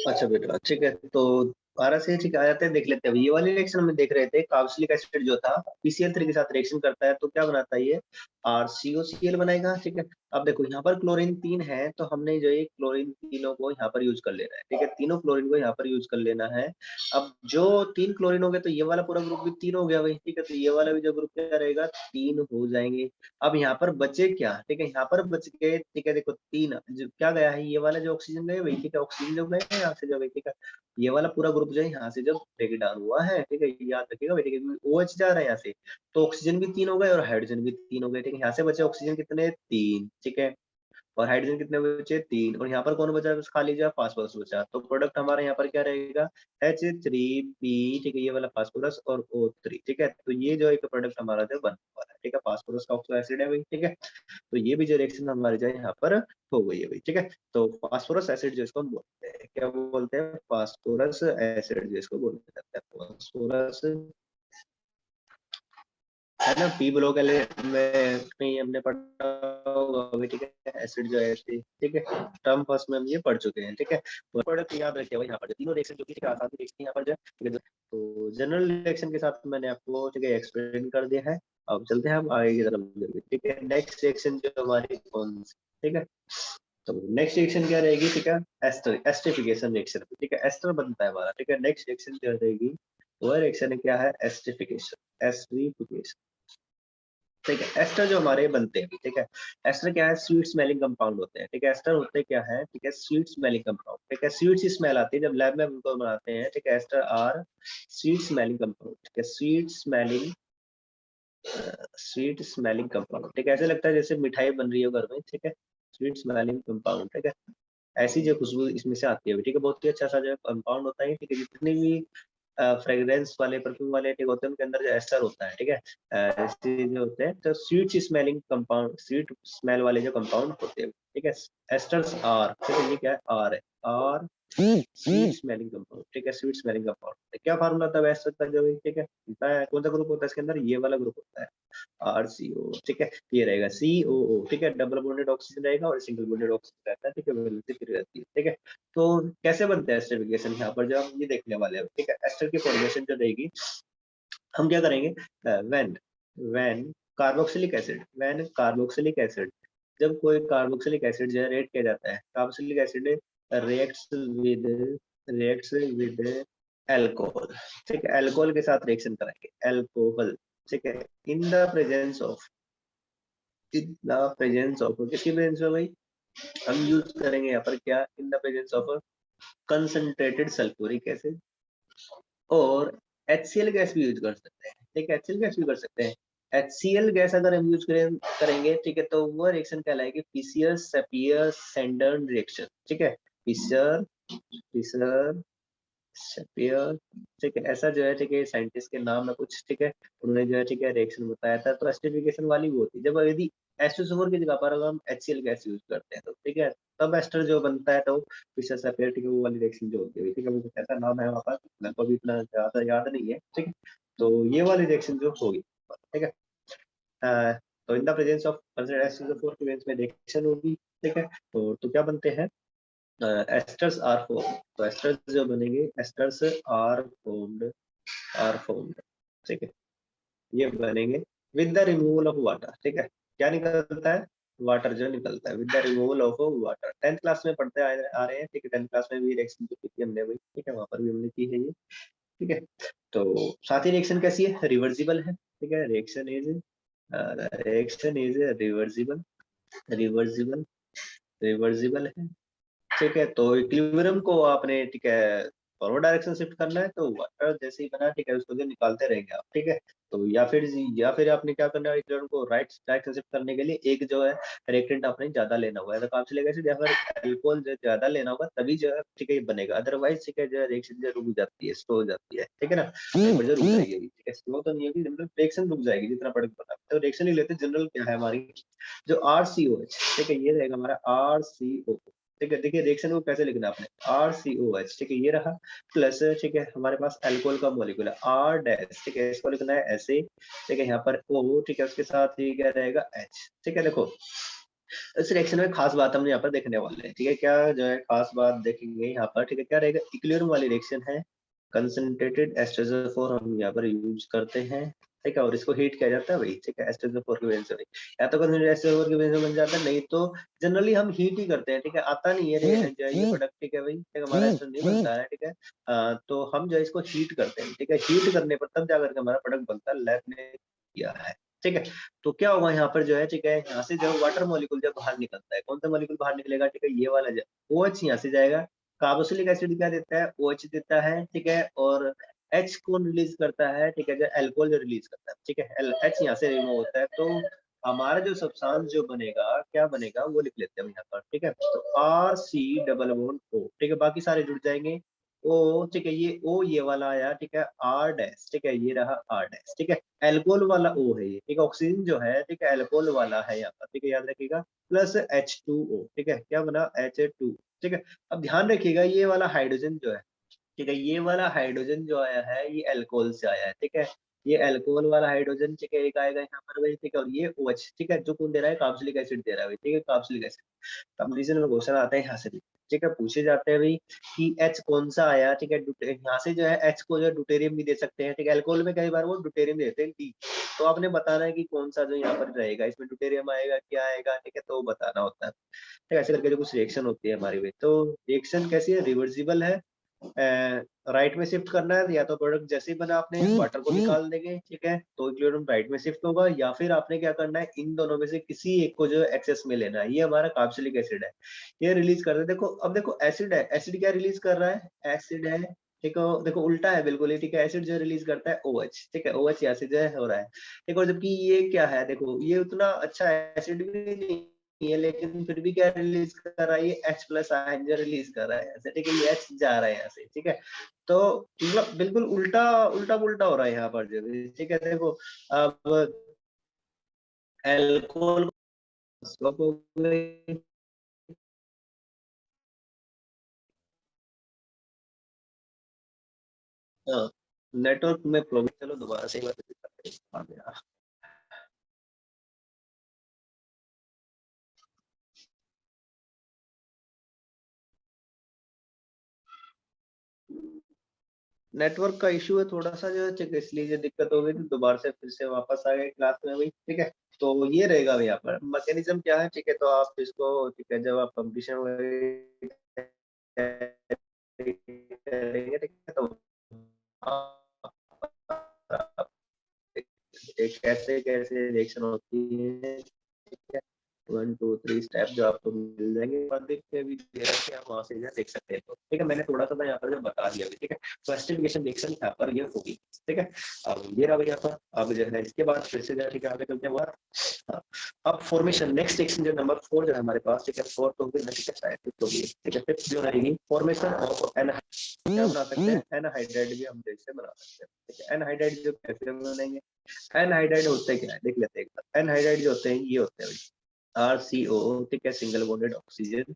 अच्छा बेटा, ठीक है। तो 12 से ठीक आ जाते हैं, देख लेते हैं। ये वाले रिएक्शन में देख रहे थे, कार्बोक्सिलिक एसिड जो था PCl3 के साथ रिएक्शन करता है तो क्या बनाता है ये, RCOCl बनाएगा। ठीक है। अब देखो यहाँ पर क्लोरीन 3 है, तो हमने जो ये क्लोरीन तीनों को यहाँ पर यूज कर लेना है। ठीक है, तीनों क्लोरीन को यहाँ पर यूज कर लेना है। अब जो 3 क्लोरीन हो गए तो ये वाला पूरा ग्रुप भी 3 हो गया भाई। ठीक है, तो ये वाला भी जो ग्रुप क्या रहेगा, 3 हो जाएंगे। अब यहाँ पर बचे क्या, ठीक है, यहाँ पर बच गए, ठीक है, देखो 3 जो क्या गया है, ये वाला जो ऑक्सीजन गए वही, ठीक है, ऑक्सीजन जो गए यहाँ से जो गए, ठीक है, ये वाला पूरा ग्रुप जो है यहाँ से जब ब्रेक डाउन हुआ है, ठीक है, याद रखिएगा बेटे, OH जा रहा है यहाँ से, तो ऑक्सीजन भी 3 हो गए और हाइड्रोजन भी 3 हो गए। ठीक है, यहाँ से बचे ऑक्सीजन कितने, 3, ठीक है, और हाइड्रोजन कितने बचे, 3, और यहाँ पर कौन बचा, बस खाली जो फास्फोरस बचा। तो प्रोडक्ट हमारा यहाँ पर क्या रहेगा, H3P, ठीक है, ये वाला फास्फोरस और O3। ठीक है, तो ये जो एक प्रोडक्ट हमारा जो बनने वाला है, ठीक है, फास्फोरस का ऑक्सो एसिड है भाई। ठीक है, तो ये भी जो रिएक्शन हमारे जो यहाँ पर हो गई है भाई। ठीक है, तो फास्फोरस एसिड जो इसको हम बोलते हैं, क्या बोलते हैं, फास्फोरस एसिड जो इसको बोलते हैं, फास्फोरस है ना। पी ब्लॉक में कहीं हमने पढ़ा होगा अभी। ठीक है, एसिड जो है, ठीक है, टर्म फर्स्ट में हम ये पढ़ चुके हैं। ठीक है, प्रोडक्ट याद रखिए भाई, यहाँ पर तीनों रिएक्शन जो कि आसान रिएक्शन यहाँ पर जो है, तो जनरल रिएक्शन के साथ मैंने आपको, ठीक है, एक्सप्लेन कर दिया है। अब चलते हैं हम आगे की तरफ। ठीक है, नेक्स्ट रिएक्शन जो हमारी कौन सी, ठीक है, तो नेक्स्ट रिएक्शन क्या रहेगी, ठीक है, एस्टर, एस्टरिफिकेशन रिएक्शन। ठीक है, एस्टर बनता है हमारा। ठीक है, नेक्स्ट रिएक्शन क्या रहेगी, वह रिएक्शन क्या है, एस्टरिफिकेशन, एस्टरिफिकेशन। ठीक है, एस्टर जो हमारे बनते हैं, ठीक है, एस्टर क्या है, स्वीट स्मेलिंग कंपाउंड होते हैं। ठीक है, एस्टर होते क्या है, ठीक है, स्वीट स्मेलिंग कंपाउंड। ठीक है, स्वीट सी स्मेल आती है जब लैब में उनको बनाते हैं। ठीक है, ester are sweet smelling compound. ठीक है, स्वीट स्मेलिंग कंपाउंड। ठीक है, ऐसे लगता है जैसे मिठाई बन रही हो घर में। ठीक है, स्वीट स्मेलिंग कंपाउंड। ठीक है, ऐसी जो खुशबू इसमें से आती है। ठीक है, बहुत ही अच्छा सा जो कंपाउंड होता है। ठीक है, जितने भी फ्रेग्रेंस वाले, परफ्यूम वाले, ठीक होते हैं, उनके अंदर जो एस्टर होता है। ठीक है, ऐसे जो होते हैं, तो sweet smelling compound, sweet smell वाले जो कंपाउंड होते हैं। ठीक है, एस्टर्स आर, ठीक है, ये क्या है, आर है, आर स्वीट स्मेलिंग कंपाउंड। ठीक है, स्वीट स्मेलिंग कंपाउंड क्या फार्मूला था एस्टर का जो है, ठीक है, कौन सा ग्रुप होता है इसके अंदर, ये वाला ग्रुप होता है, RCO। ठीक है, ये रहेगा COO। ठीक है, डबल बॉन्डेड ऑक्सीजन रहेगा और सिंगल बॉन्डेड ऑक्सीजन रहता है। ठीक है, वैलेंसी फ्री रहती है। ठीक है, तो कैसे बनते हैं एस्टरिफिकेशन, यहाँ पर जो हम ये देखने वाले हैं। ठीक है, एस्टर की फॉर्मेशन जो रहेगी, हम क्या करेंगे, when when carboxylic acid, when carboxylic acid, जब कोई कार्बोक्सिलिक एसिड जनरेट किया जाता है, carboxylic acid reacts with reacts with alcohol. ठीक है, अल्कोहल के साथ रिएक्शन कराएंगे, अल्कोहल। ठीक है, इन the presence of, in the presence of, किसकी प्रेजेंस में भाई, हम यूज करेंगे यहाँ पर क्या, इन the presence of concentrated sulphuric acid, और HCl गैस भी यूज कर सकते हैं। ठीक है, HCl गैस भी कर सकते हैं। HCl गैस अगर हम यूज करेंगे, ठीक है, तो वो रिएक्शन कहलाएगी फिशर सेपियर सेंडर्न रिएक्शन। ठीक है, फिशर फिशर शेपियर। ठीक है, ऐसा जो है, ठीक है, साइंटिस्ट के नाम है कुछ। ठीक है, उन्होंने जो है, ठीक है, रिएक्शन बताया था। तो एस्टरिफिकेशन वाली वो होती है जब यदि H2SO4 की जगह पर अगर हम HCl गैस यूज करते हैं, तो ठीक है, तब एस्टर जो बनता है, तो फिशर सेपियर, ठीक है, वो वाली रिएक्शन जो होती है। ठीक है, वो ऐसा नाम है वहाँ पर, मेरे को भी इतना ज्यादा याद नहीं है। ठीक है, तो ये वाली रिएक्शन जो होगी, ठीक है, तो इन द प्रेजेंस ऑफ H2SO4 की बेंच में रिएक्शन होगी। ठीक है, तो क्या बनते हैं, एस्टर्स आर फॉर्म। तो एस्टर्स जो बनेंगे, एस्टर्स आर फॉर्म्ड। ठीक है, ये बनेंगे with the removal of water. ठीक है, क्या निकलता है, वाटर जो निकलता है with the removal of water. 10th class में पढ़ते आ रहे हैं। ठीक है, 10th क्लास में भी रिएक्शन जो की थी हमने वही, ठीक है, वहां पर भी हमने की है ये। ठीक है, तो साथ ही रिएक्शन कैसी है, रिवर्सिबल है। ठीक है, reaction is reversible, reversible reversible है। ठीक है, तो इक्विलिब्रियम को आपने, ठीक है, फॉरवर्ड डायरेक्शन शिफ्ट करना है, तो वाटर जैसे ही बना, ठीक है, उसको जो निकालते रहेंगे आप। ठीक है, तो या फिर आपने क्या करना है, इक्विलिब्रियम को राइट डायरेक्शन शिफ्ट करने के लिए एक जो है रिएक्टेंट आपने ज्यादा लेना होगा, तो काम चलेगा या फिर अल्कोहल जो ज्यादा लेना होगा, तभी जो है, ठीक है, ये बनेगा। अदरवाइज, ठीक है, जो रिएक्शन जो रुक जाती है, स्लो हो जाती है। ठीक है ना, एक बार जो रुक जाएगी। ठीक है, स्लो तो नहीं होगी, जनरल रिएक्शन रुक जाएगी जितना प्रोडक्ट बना, तो रिएक्शन ही लेते। जनरल क्या है हमारी, जो RCOH, ठीक है, ये रहेगा हमारा RCO। ठीक है, देखिए रिएक्शन को कैसे लिखना है आपने, RCOH। ठीक है, ये रहा प्लस, ठीक है, हमारे पास अल्कोहल का मॉलिक्यूल है R डैश। ठीक है, इसको लिखना है ऐसे। ठीक है, यहाँ पर O, ठीक है, उसके साथ ही क्या रहेगा H। ठीक है, देखो इस रिएक्शन में खास बात हम यहाँ पर देखने वाले हैं, ठीक है। क्या जो है खास बात देखेंगे यहाँ पर, ठीक है। क्या रहेगा, इक्विलिब्रियम वाली रिएक्शन है, कंसंट्रेटेड H2SO4 हम यहाँ पर यूज करते हैं, ठीक है। और इसको हीट किया जाता है भाई, ठीक है, H2SO4 की वजह से भाई, या तो कंसंट्रेटेड H2SO4 की वजह से बन जाता है, नहीं तो जनरली हम हीट ही करते हैं, ठीक है। आता नहीं है ये प्रोडक्ट, ठीक है भाई, ठीक है, हमारा H2 नहीं बनता है, ठीक है। तो हम जो है इसको हीट करते हैं, ठीक है। हीट करने पर तब जाकर के हमारा प्रोडक्ट बनता है, लैब ने किया है, ठीक है। तो क्या होगा यहाँ पर जो है, ठीक है, यहाँ से जो वाटर मॉलिक्यूल जब बाहर निकलता है, कौन सा मॉलिक्यूल बाहर निकलेगा, ठीक है, ये वाला जो OH यहाँ से जाएगा, कार्बोक्सिलिक एसिड क्या देता है, OH देता है, ठीक है। और H कौन रिलीज करता है, ठीक है, जो अल्कोहल जो रिलीज करता है, ठीक है, H यहाँ से रिमूव होता है, तो हमारा जो सब्सटेंस जो बनेगा, क्या बनेगा वो लिख लेते हैं हम यहाँ पर, ठीक है। तो RC डबल बॉन्ड O, ठीक है, बाकी सारे जुड़ जाएंगे, O, ठीक है, ये O ये वाला आया, ठीक है, R डैश, ठीक है, ये रहा R डैश, ठीक है। एल्कोहल वाला O है ये, ठीक है। ऑक्सीजन जो है, ठीक है, एल्कोहल वाला है यहाँ पर, ठीक है, याद रखिएगा, प्लस H2O, ठीक है, क्या बना H2, ठीक है। अब ध्यान रखिएगा ये वाला हाइड्रोजन जो है, ठीक है, ये वाला हाइड्रोजन जो आया है ये अल्कोहल से आया है, ठीक है। ये अल्कोहल वाला हाइड्रोजन, ठीक है, एक आएगा यहाँ पर भाई, ठीक है। और ये OH, ठीक है, जो कौन दे रहा है, कार्बोक्सिलिक एसिड दे रहा है भाई, ठीक है, कार्बोक्सिलिक एसिड। कंपटीशन में क्वेश्चन आता है यहाँ से भी, ठीक है, पूछे जाते हैं भाई कि H कौन सा आया, ठीक है। यहाँ से जो है H को जो है ड्यूटेरियम भी दे सकते हैं, ठीक है। अल्कोहल में कई बार वो ड्यूटेरियम देते हैं D, तो आपने बताना है कि कौन सा जो यहाँ पर रहेगा, इसमें ड्यूटेरियम आएगा क्या आएगा, ठीक है, तो बताना होता है, ठीक है। ऐसे करके जो कुछ रिएक्शन होती है हमारी में, तो रिएक्शन कैसी है, रिवर्सिबल है, राइट में शिफ्ट करना है, या तो प्रोडक्ट जैसे ही बना आपने वाटर को निकाल देंगे, ठीक है, तो इक्विलिब्रियम राइट में शिफ्ट होगा, या फिर आपने क्या करना है, इन दोनों में से किसी एक को जो एक्सेस में लेना है। ये हमारा कार्बोक्सिलिक एसिड है, ये रिलीज कर दे, देखो अब देखो एसिड है, एसिड क्या रिलीज कर रहा है, एसिड है, ठीक है, देखो उल्टा है बिल्कुल ही, ठीक है। एसिड जो रिलीज करता है OH, ठीक है, OH यहाँ से जो है हो रहा है, ठीक है। और जबकि ये क्या है, देखो ये उतना अच्छा एसिड भी नहीं है, लेकिन फिर भी क्या रिलीज कर रहा है, ये H प्लस आयन जो रिलीज कर रहा है ऐसे, ठीक है, ये H जा रहा है यहाँ से, ठीक है। तो मतलब बिल्कुल उल्टा उल्टा पुल्टा हो रहा है यहाँ पर जो भी, ठीक है। देखो अब एल्कोहल स्टॉप हो गई, हाँ, नेटवर्क में प्रॉब्लम, चलो दोबारा से एक बार आ गया। नेटवर्क का इशू है थोड़ा सा जो है, ठीक है, इसलिए जो दिक्कत हो गई थी, दोबारा से फिर से वापस आ गए क्लास में भाई, ठीक है। तो ये रहेगा भाई यहाँ पर मैकेनिज्म क्या है, ठीक है। तो आप इसको, ठीक है, जब आप कंपटीशन करेंगे, ठीक है, तो कैसे कैसे रिएक्शन होती है, ठीक है, 1 2 3 स्टेप जो आपको मिल जाएंगे, और देखते भी दे रखे आप वहां से जो देख सकते हैं, तो ठीक है, मैंने थोड़ा सा यहाँ पर जो बता दिया, ठीक है। क्लासिफिकेशन रिएक्शन यहाँ पर ये होगी, ठीक है। अब ये रहा यहाँ पर, अब जो है इसके बाद फिर से जो है, ठीक है, आगे चलते हैं बाहर। हाँ, अब फॉर्मेशन नेक्स्ट सेक्शन जो नंबर 4 जो है हमारे पास, ठीक है, 4 तो होगी, ठीक है, शायद 5th होगी, ठीक है। 5th जो रहेगी फॉर्मेशन ऑफ क्या बना सकते हैं, एनहाइड्राइड भी हम जैसे बना सकते हैं, ठीक है। एनहाइड्राइड जो कैसे बनेंगे, एनहाइड्राइड होते क्या है देख लेते हैं एक बार। एनहाइड्राइड जो होते हैं ये होते हैं RCO, ठीक है, सिंगल बॉन्डेड ऑक्सीजन,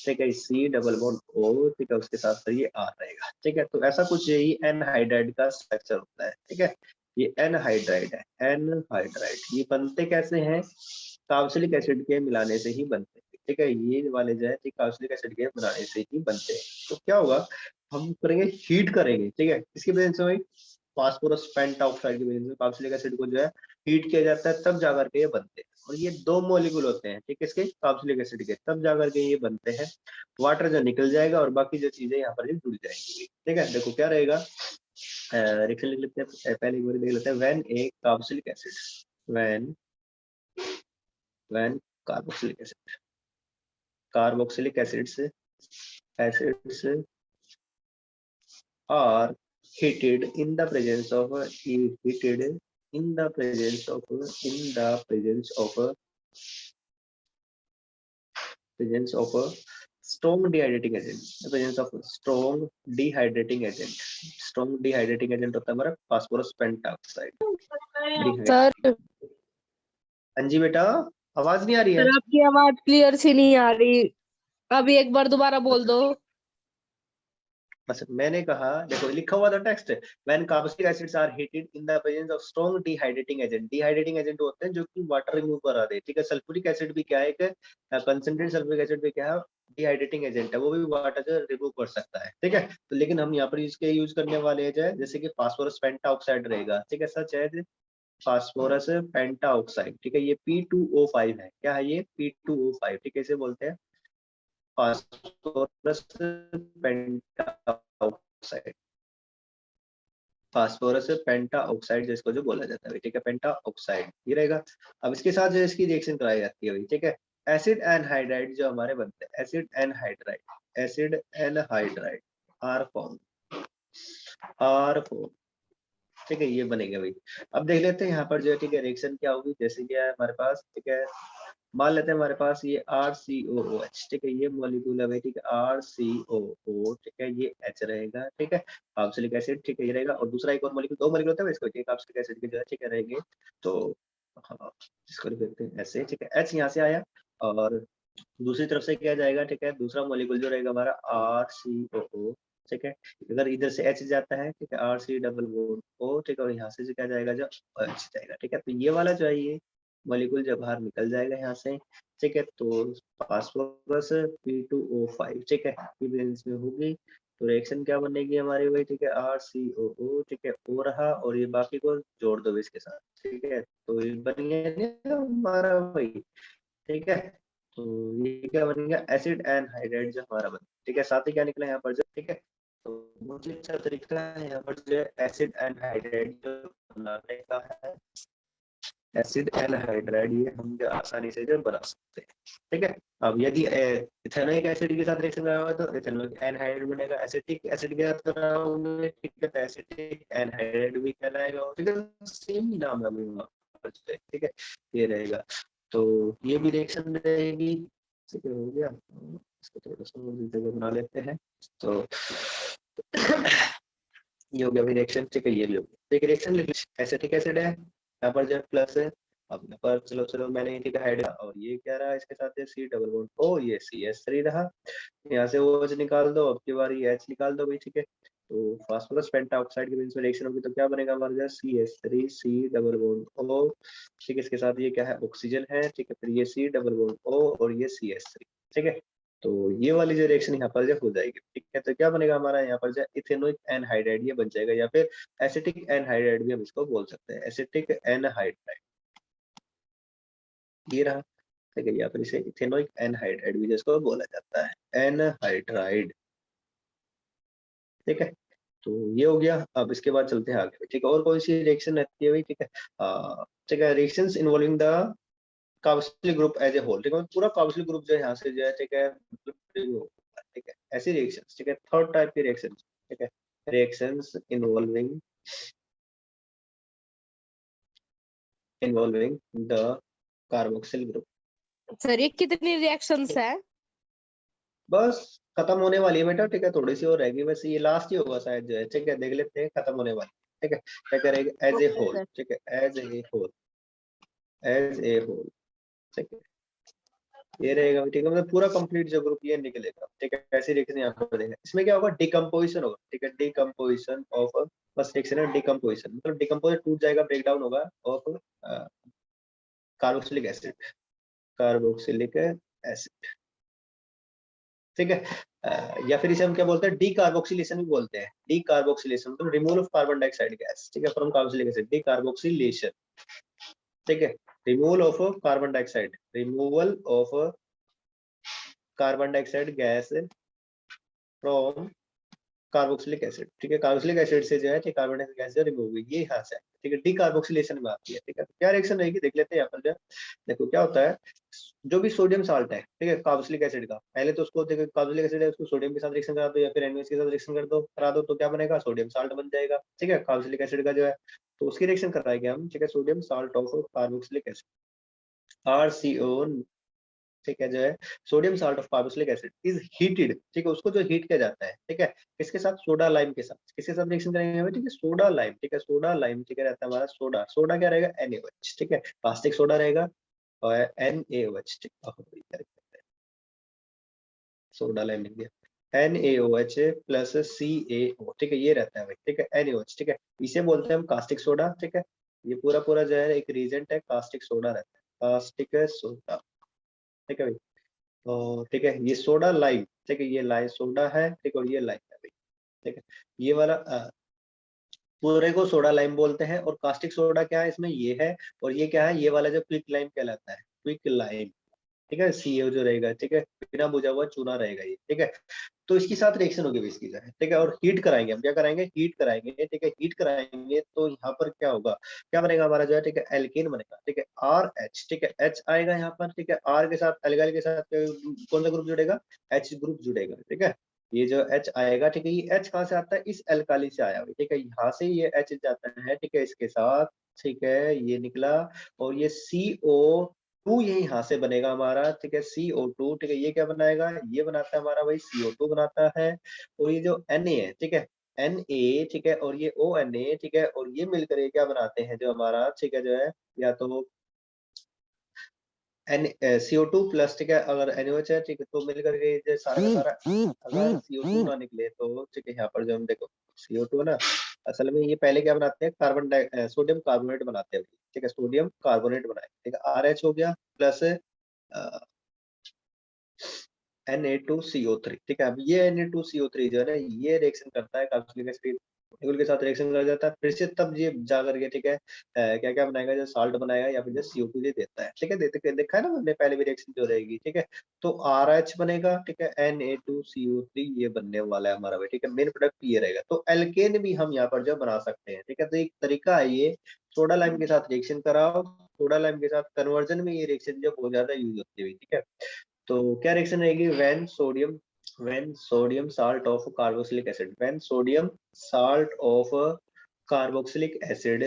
ठीक है, C डबल बॉन्ड O, ठीक है, उसके साथ ये R रहेगा, ठीक है। तो ऐसा कुछ यही एनहाइड्राइड का स्ट्रक्चर होता है, ठीक है। ये एनहाइड्राइड है, एनहाइड्राइड ये बनते कैसे हैं, कार्बोक्सिलिक एसिड के मिलाने से ही बनते हैं, ठीक है। ये वाले जो है कार्बोक्सिलिक एसिड के मिलाने से ही बनते हैं। तो क्या होगा, हम करेंगे हीट करेंगे, ठीक है, इसकी वजह से भाई फास्फोरस पेंटऑक्साइड की वजह से कार्बोक्सिलिक एसिड को जो है हीट किया जाता है, तब जाकर के ये बनते हैं। और ये दो मॉलिक्यूल होते हैं, ठीक है, इसके कार्बोक्सिलिक एसिड के, तब जाकर के ये बनते हैं। वाटर जो निकल जाएगा और बाकी जो चीजें यहाँ पर जुड़ जाएंगी, ठीक है। देखो क्या रहेगा, रिएक्शन लिख लेते हैं, पहले एक बार देख लेते हैं। When A carboxylic acid, when when carboxylic acid, carboxylic acids are heated in the presence of heated in the presence of strong dehydrating agent, the presence of strong dehydrating agent, strong dehydrating agent होता है हमारा phosphorus pentoxide. Sir हाँ जी बेटा, आवाज नहीं आ रही है? Sir आपकी आवाज क्लियर सी नहीं आ रही, अभी एक बार दोबारा बोल दो। बस मैंने कहा, देखो लिखा हुआ था text, when carboxylic acids are heated in the presence of strong dehydrating agent. Dehydrating agent होते हैं जो कि वाटर रिमूव करा दे, ठीक है। सल्फ्यूरिक एसिड भी क्या है, एक कंसंट्रेट सल्फ्यूरिक एसिड भी क्या है, डिहाइड्रेटिंग एजेंट है, वो भी वाटर रिमूव कर सकता है, ठीक है। तो लेकिन हम यहाँ पर इसके यूज करने वाले हैं जैसे कि फास्फोरस पेंटाऑक्साइड रहेगा, ठीक है। सच है फास्फोरस पेंटाऑक्साइड, ठीक है। ये P2O5 है, क्या है ये P2O5, ठीक है। इसे बोलते हैं फास्फोरस पेंटाऑक्साइड, फास्फोरस पेंटा ऑक्साइड जिसको जो बोला जाता है, ठीक है, पेंटा ऑक्साइड ये रहेगा। अब इसके साथ जो इसकी रिएक्शन कराई जाती है, ठीक है, एसिड एनहाइड्राइड जो हमारे बनते हैं, acid anhydride, acid anhydride are form, are form, ठीक है, ये बनेगा भाई। अब देख लेते हैं यहाँ पर जो है, ठीक है, रिएक्शन क्या होगी। जैसे कि है हमारे पास, ठीक है, मान लेते हैं हमारे पास ये RCOOH, ठीक है, ये मॉलिक्यूल है भाई, ठीक है, RCOO, ठीक है, ये H रहेगा, ठीक है, कार्बोक्सिलिक एसिड, ठीक है, ये रहेगा। और दूसरा एक और मॉलिक्यूल, दो मॉलिक्यूल होता है इसको, ठीक है, कार्बोक्सिलिक एसिड के जो है, ठीक है, रहेंगे। तो हाँ, इसको लिख देते हैं ऐसे, ठीक है, H यहाँ से आया, और दूसरी तरफ से क्या जाएगा, ठीक है, दूसरा मॉलिक्यूल जो रहेगा हमारा RCOO, ठीक है। अगर इधर से H जाता है, ठीक है, RC डबल बॉन्ड O, ठीक है, और यहाँ से क्या जाएगा, जो H जाएगा, ठीक है। तो ये वाला जो है, ये मॉलिक्यूल जब बाहर निकल जाएगा यहाँ से, ठीक है, तो फास्फोरस P2O5, ठीक है, की प्रेजेंस में होगी, तो रिएक्शन क्या बनेगी हमारी भाई, ठीक है, RCOO, ठीक है, O रहा, और ये बाकी को जोड़ दो इसके साथ, ठीक है, तो ये बन गया हमारा भाई, ठीक है। तो ये क्या बन गया, एसिड एनहाइड्राइड जो हमारा बन, ठीक है। साथ ही क्या निकला यहाँ पर जो, ठीक है, तो बहुत ही अच्छा तरीका है यहाँ पर जो एसिड एनहाइड्राइड जो बनाने का है, एसिड एनहाइड्राइड ये हम जो आसानी से जो बना सकते हैं, ठीक है। अब यदि इथेनोइक एसिड के साथ रिएक्शन करा हुआ है तो इथेनोइक एनहाइड्राइड बनेगा, एसिटिक एसिड के साथ करा हुआ है, ठीक है, तो एसिटिक एनहाइड्राइड भी कहलाएगा, ठीक है, सेम ही नाम है, ठीक है, ये रहेगा। तो ये भी रिएक्शन रहेगी, ठीक है, हो गया। इसको थोड़ा सा और जगह बना लेते हैं, तो ये हो गया भी रिएक्शन, ठीक है, ये भी हो गया। तो एक रिएक्शन लिख एसिटिक एसिड है, यहाँ पर जो प्लस है, अब यहाँ पर चलो चलो मैंने ठीक है हाइड, और ये क्या रहा इसके साथ है C डबल बॉन्ड O, ये CH3 रहा, यहाँ से OH निकाल दो, अब की बार ये H निकाल दो भाई, ठीक है। तो फास्फोरस पेंटाऑक्साइड की बेंजीन रिएक्शन होगी तो क्या बनेगा हमारे पास, CH3 C double bond O, ठीक है, इसके साथ ये क्या है, ऑक्सीजन है, ठीक है, फिर ये C डबल बॉन्ड O और ये CH3, ठीक है। तो ये वाली जो रिएक्शन यहाँ पर जो हो जाएगी, ठीक है, तो क्या बनेगा हमारा यहाँ पर जो इथेनोइक एनहाइड्राइड ये बन जाएगा, या फिर एसिटिक एनहाइड्राइड भी हम इसको बोल सकते हैं, एसिटिक एनहाइड्राइड ये रहा, ठीक है, या फिर इसे इथेनोइक एनहाइड्राइड भी जिसको बोला जाता है, एनहाइड्राइड, ठीक है। तो ये हो गया। अब इसके बाद चलते हैं आगे, ठीक है, और कौन सी रिएक्शन रहती है भाई, ठीक है, ठीक है, reactions involving the carboxylic group as a whole, ठीक है, पूरा कार्बोक्सिलिक ग्रुप जो है यहाँ से जो है, ठीक है, ठीक है, ऐसी रिएक्शंस, ठीक है, थर्ड टाइप की रिएक्शंस, ठीक है, reactions involving the carboxyl group. Sir ये कितनी रिएक्शंस है? बस खत्म होने वाली है बेटा, ठीक है, थोड़ी सी और रहेगी, बस ये लास्ट ही होगा शायद जो है, ठीक है, देख लेते हैं, खत्म होने वाली, ठीक है। क्या करेंगे, as a okay whole, sir. ठीक है, as a whole, as a whole, ठीक है, ये रहेगा, ठीक है, मतलब पूरा कंप्लीट जो ग्रुप ये निकलेगा, ठीक है। ऐसी रिएक्शन यहाँ पर देखें, इसमें क्या होगा, डिकम्पोजिशन होगा, ठीक है, डिकम्पोजिशन ऑफ, बस रिएक्शन है डिकम्पोजिशन, मतलब डिकम्पोज टूट जाएगा, ब्रेक डाउन होगा of carboxylic acid, carboxylic acid, ठीक है। या फिर इसे हम क्या बोलते हैं, डीकार्बोक्सिलेशन भी बोलते हैं, डीकार्बोक्सिलेशन मतलब removal of carbon dioxide gas, ठीक है, फ्रॉम कार्बोक्सिलिक एसिड, डीकार्बोक्सिलेशन, ठीक है, removal of carbon dioxide, removal of carbon dioxide gas from carboxylic acid, ठीक है, कार्बोक्सिलिक एसिड से जो है, ठीक, कार्बन डाइऑक्साइड गैस जो रिमूव हुई, ये यहाँ से, ठीक है, डीकार्बोक्सिलेशन में आती है, ठीक है। तो क्या रिएक्शन रहेगी देख लेते हैं यहाँ पर जो, देखो क्या होता है, जो भी सोडियम साल्ट है, ठीक है, कार्बोक्सिलिक एसिड का, पहले तो उसको देखो कार्बोक्सिलिक एसिड है, उसको सोडियम के साथ रिएक्शन करा दो, या फिर NaOH के साथ रिएक्शन कर दो, करा दो, तो क्या बनेगा, सोडियम साल्ट बन जाएगा, ठीक है, कार्बोक्सिलिक एसिड का जो है, तो उसकी रिएक्शन कराएंगे हम, ठीक है, sodium salt of carboxylic acid, RCO, ठीक है, जो है sodium salt of carboxylic acid is heated, ठीक है, उसको जो हीट किया जाता है, ठीक है, किसके साथ, सोडा लाइम के साथ, किसके साथ रिएक्शन करेंगे हमें, ठीक है, सोडा लाइम, ठीक है, सोडा लाइम, ठीक है, रहता है हमारा सोडा, सोडा क्या रहेगा, NaOH, ठीक है, प्लास्टिक सोडा रहेगा, और NaOH, ठीक है, सोडा लाइम लिख दिया, NaOH प्लस CaO, ठीक है, ये रहता है भाई, ठीक है, NaOH, ठीक है, इसे बोलते हैं हम कास्टिक सोडा, ठीक है, ये पूरा पूरा जो है एक रीजेंट है, कास्टिक सोडा रहता है, कास्टिक सोडा, ठीक है भाई। तो ठीक है, ये सोडा लाइम, ठीक है, ये लाइम सोडा है, ठीक है, और ये लाइम है भाई, ठीक है, ये वाला पूरे को सोडा लाइम बोलते हैं। और कास्टिक सोडा क्या है इसमें, ये है, और ये क्या है, ये वाला जो क्विक लाइम कहलाता है, क्विक लाइम, ठीक है, CaO जो रहेगा, ठीक है, बिना बुझा हुआ चूना रहेगा ये, ठीक है। तो इसके साथ रिएक्शन होगी इसकी जो है, ठीक है, और हीट कराएंगे हम, क्या कराएंगे, हीट कराएंगे, ठीक है, हीट कराएंगे तो यहाँ पर क्या होगा, क्या बनेगा हमारा जो है, ठीक है, एल्केन बनेगा, ठीक है, RH, ठीक है, H आएगा यहाँ पर, ठीक है, R के साथ एल्गाइल के साथ कौन सा ग्रुप जुड़ेगा, H ग्रुप जुड़ेगा, ठीक है, ये जो H आएगा, ठीक है, ये H कहाँ से आता है, इस एल्काली से आया, ठीक है, यहाँ से ये H जाता है, ठीक है, इसके साथ, ठीक है, ये निकला, और ये CO2 ये यहाँ से बनेगा हमारा, ठीक है, CO2, ठीक है, ये क्या बनाएगा, ये बनाता है हमारा भाई CO2 बनाता है, और ये जो Na है, ठीक है, Na, ठीक है, और ये ONa, ठीक है, और ये मिलकर ये क्या बनाते हैं जो हमारा, ठीक है, जो है या तो CO2 प्लस, ठीक है, अगर NaOH है, ठीक है, तो मिलकर के ये सारा का सारा, अगर CO2 ना निकले तो, ठीक है, यहाँ पर जो हम देखो CO2 है ना, असल में ये पहले क्या बनाते हैं, सोडियम कार्बोनेट बनाते हैं, ठीक है, सोडियम कार्बोनेट बनाए, ठीक है, RH हो गया प्लस Na2CO3, ठीक है, अब ये Na2CO3 जो है ना, ये रिएक्शन करता है कार्बोक्सिलिक एसिड मॉलिक्यूल के साथ रिएक्शन कर जाता है, फिर से तब ये जा करके, ठीक है, क्या क्या बनाएगा, जो साल्ट बनाएगा या फिर जो CO2 ये देता है, ठीक है, देखा है ना हमने पहले भी रिएक्शन जो रहेगी, ठीक है, तो RH बनेगा, ठीक है, Na2CO3 ये बनने वाला है हमारा, ठीक है, मेन प्रोडक्ट ये रहेगा। तो एल्केन भी हम यहाँ पर जो बना सकते हैं, ठीक है, तो एक तरीका है ये, सोडा लाइम के साथ रिएक्शन कराओ, सोडा लाइम के साथ कन्वर्जन में ये रिएक्शन जो बहुत ज्यादा यूज होती है, ठीक है। तो क्या रिएक्शन रहेगी, when sodium salt of carboxylic acid, when sodium salt of carboxylic acid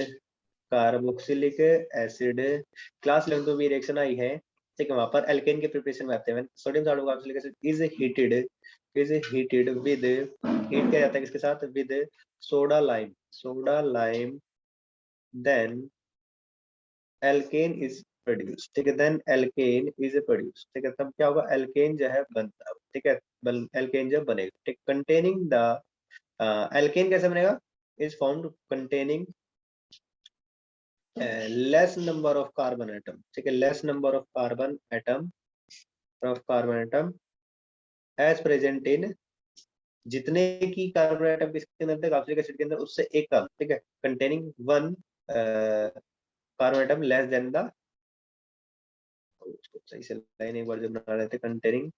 class 11 में भी रिएक्शन आई है, ठीक है, वहां पर एल्केन के प्रिपरेशन में आते हैं, sodium salt of carboxylic acid is heated with, heat किया जाता है किसके साथ, with soda lime, then alkane is produce, ठीक है, देन एल्केन इज प्रोड्यूस, ठीक है, तब क्या होगा, एल्केन जो है बनता है, ठीक है, एल्केन जब बनेगा, ठीक, कंटेनिंग द एल्केन कैसे बनेगा, is found containing less number of carbon atom, ठीक है, less number of carbon atom as present in, जितने की कार्बन एटम किसके अंदर थे, कार्बोक्सिलिक एसिड के अंदर, उससे एक कम, ठीक है, containing one carbon atom less than the, उसको सही से लाइन एक बार जब बना रहे थे, containing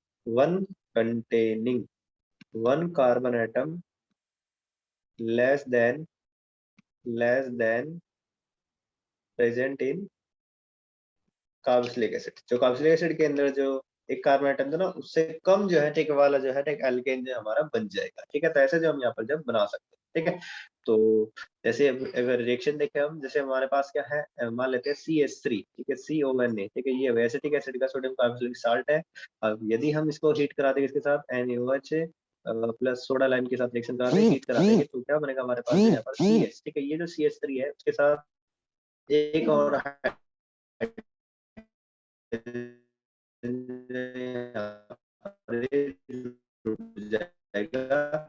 one carbon atom less than present in carboxylic acid, जो कार्बोक्सिलिक एसिड के अंदर जो एक कार्बन एटम था ना, उससे कम जो है, ठीक वाला जो है, ठीक एल्केन जो हमारा बन जाएगा, ठीक है, तो ऐसे जो हम यहाँ पर जब बना सकते हैं, ठीक है। तो जैसे अगर रिएक्शन देखें हम, जैसे हमारे पास क्या है, मान लेते हैं CH3, ठीक है, CONA, ठीक है, ये एसिटिक एसिड का सोडियम कार्बोक्सिलिक साल्ट है। अब यदि हम इसको हीट करा देंगे इसके साथ NaOH प्लस सोडा लाइम के साथ रिएक्शन करा देंगे, हीट करा देंगे, तो क्या बनेगा हमारे पास यहाँ पर CH, ठीक है, ये जो CH3 है उसके साथ एक और जाएगा,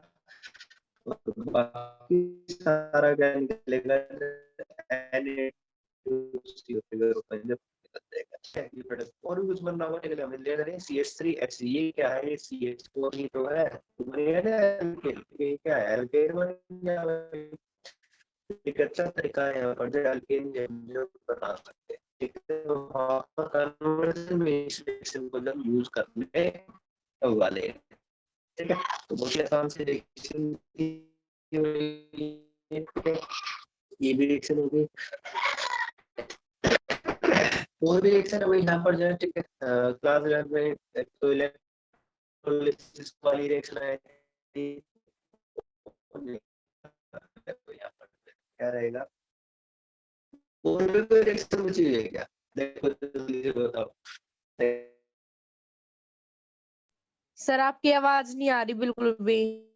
बाकी सारा क्या निकलेगा, और भी कुछ बनना होगा, ठीक है, हम ले रहे हैं CH3H, ये क्या है, ये CH4 ही तो है, ये क्या है, एल्केन बन गया। एक अच्छा तरीका है यहाँ पर जो एल्केन जो बना सकते हैं, ठीक है, तो कन्वर्जन में इस रिएक्शन को जब यूज करने वाले हैं, ठीक है, तो बहुत ही आसान से रिएक्शन ये भी रिएक्शन होगी, और भी रिएक्शन है वही यहाँ पर जो है, ठीक है, क्लास 11 में तो इलेक्ट्रोलिसिस वाली रिएक्शन है, यहाँ पर क्या रहेगा, और भी कोई रिएक्शन बची हुई है क्या, देखो जल्दी से बताओ। सर आपकी आवाज नहीं आ रही बिल्कुल भी।